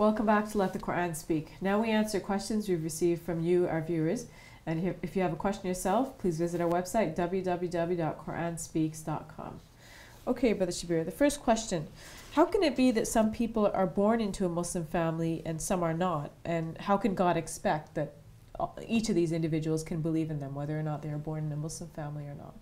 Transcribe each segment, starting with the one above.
Welcome back to Let the Quran Speak. Now we answer questions we've received from you, our viewers. And if you have a question yourself, please visit our website, www.quranspeaks.com. Okay, Brother Shabir, the first question. How can it be that some people are born into a Muslim family and some are not? And how can God expect that each of these individuals can believe in them, whether or not they are born in a Muslim family or not?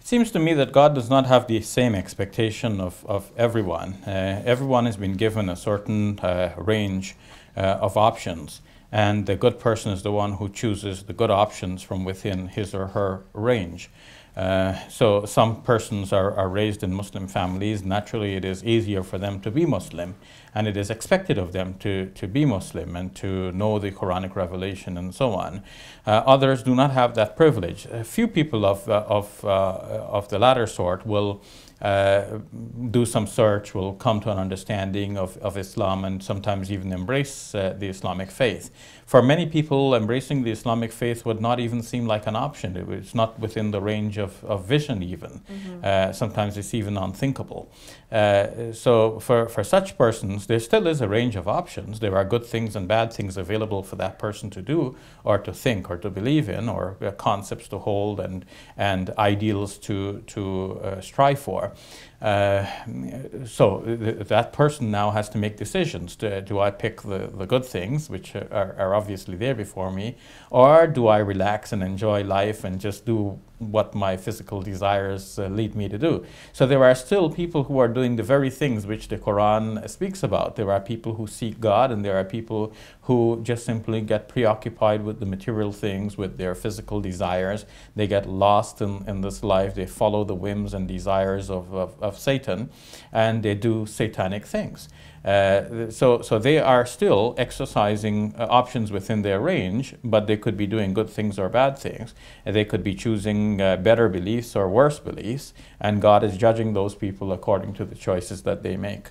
It seems to me that God does not have the same expectation of everyone. Everyone has been given a certain range of options, and the good person is the one who chooses the good options from within his or her range. So some persons are raised in Muslim families. Naturally, it is easier for them to be Muslim, and it is expected of them to be Muslim and to know the Quranic revelation and so on. Others do not have that privilege. A few people of the latter sort will do some search, will come to an understanding of Islam and sometimes even embrace the Islamic faith. For many people, embracing the Islamic faith would not even seem like an option. It's not within the range of vision even. Sometimes it's even unthinkable. So for such persons, there still is a range of options. There are good things and bad things available for that person to do or to think or to believe in, or concepts to hold and ideals to strive for. So that person now has to make decisions. Do I pick the good things, which are obviously there before me, or do I relax and enjoy life and just do what my physical desires lead me to do? So there are still people who are doing the very things which the Quran speaks about. There are people who seek God, and there are people who just simply get preoccupied with the material things, with their physical desires. They get lost in this life. They follow the whims and desires of Satan, and they do satanic things. So they are still exercising options within their range, but they could be doing good things or bad things. They could be choosing better beliefs or worse beliefs, and God is judging those people according to the choices that they make.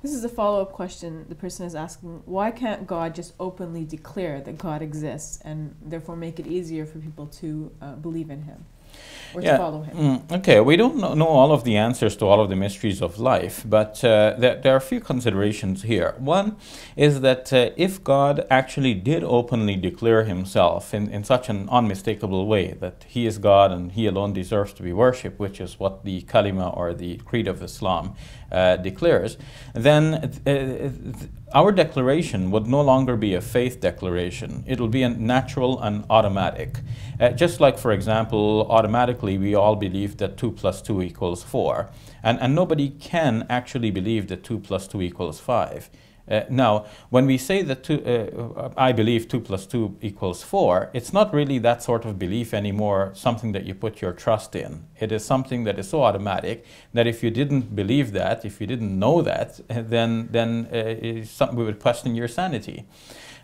This is a follow-up question. The person is asking, why can't God just openly declare that God exists and therefore make it easier for people to believe in Him? Or to follow Him? Okay, we don't know all of the answers to all of the mysteries of life, but there are a few considerations here. One is that if God actually did openly declare Himself in such an unmistakable way that He is God and He alone deserves to be worshipped, which is what the Kalima or the Creed of Islam declares, then our declaration would no longer be a faith declaration. It'll be a natural and automatic. Just like, for example, automatically we all believe that 2 + 2 = 4. And nobody can actually believe that 2 + 2 = 5. Now, when we say that I believe 2 + 2 = 4, it's not really that sort of belief anymore, something that you put your trust in. It is something that is so automatic that if you didn't believe that, if you didn't know that, then we would question your sanity.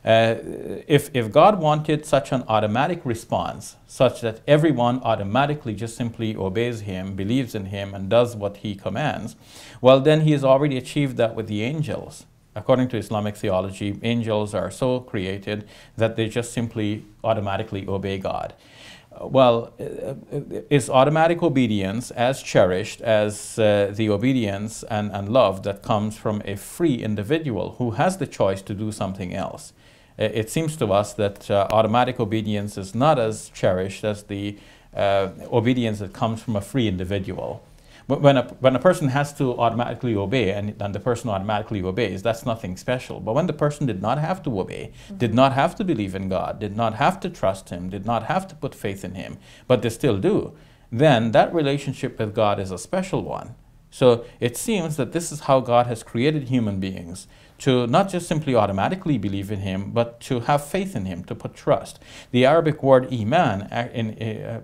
If God wanted such an automatic response, such that everyone automatically just simply obeys Him, believes in Him, and does what He commands, well, then He has already achieved that with the angels. According to Islamic theology, angels are so created that they just simply automatically obey God. Well, is automatic obedience as cherished as the obedience and love that comes from a free individual who has the choice to do something else? It seems to us that automatic obedience is not as cherished as the obedience that comes from a free individual. When a person has to automatically obey and the person automatically obeys, that's nothing special. But when the person did not have to obey, did not have to believe in God, did not have to trust Him, did not have to put faith in Him, but they still do, then that relationship with God is a special one. So it seems that this is how God has created human beings, to not just simply automatically believe in Him, but to have faith in Him, to put trust. The Arabic word iman,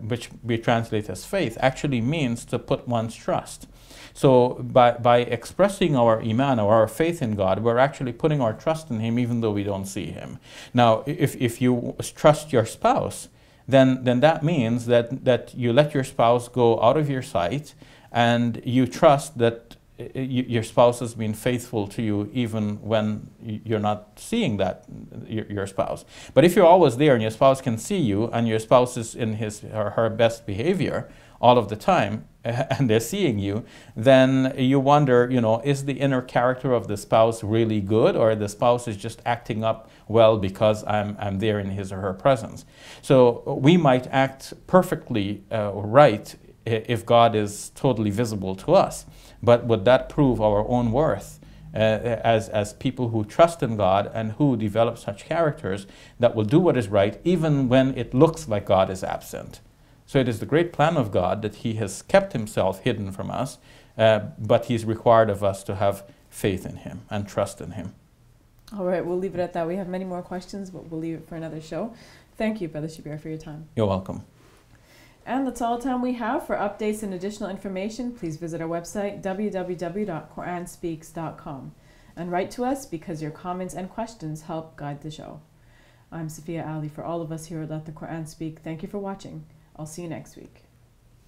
which we translate as faith, actually means to put one's trust. So by expressing our iman or our faith in God, we're actually putting our trust in Him even though we don't see Him. Now, if you trust your spouse, then that means that you let your spouse go out of your sight, and you trust that your spouse has been faithful to you even when you're not seeing that your spouse. But if you're always there and your spouse can see you and your spouse is in his or her best behavior all of the time, and they're seeing you, then you wonder, is the inner character of the spouse really good, or the spouse is just acting up well because I'm there in his or her presence? So we might act perfectly right if God is totally visible to us, but would that prove our own worth as people who trust in God and who develop such characters that will do what is right even when it looks like God is absent? So it is the great plan of God that he has kept himself hidden from us, but he's required of us to have faith in him and trust in him. All right, we'll leave it at that. We have many more questions, but we'll leave it for another show. Thank you, Brother Shabir, for your time. You're welcome. And that's all the time we have. For updates and additional information, please visit our website, www.QuranSpeaks.com. And write to us because your comments and questions help guide the show. I'm Safiya Ali. For all of us here at Let the Quran Speak, thank you for watching. I'll see you next week.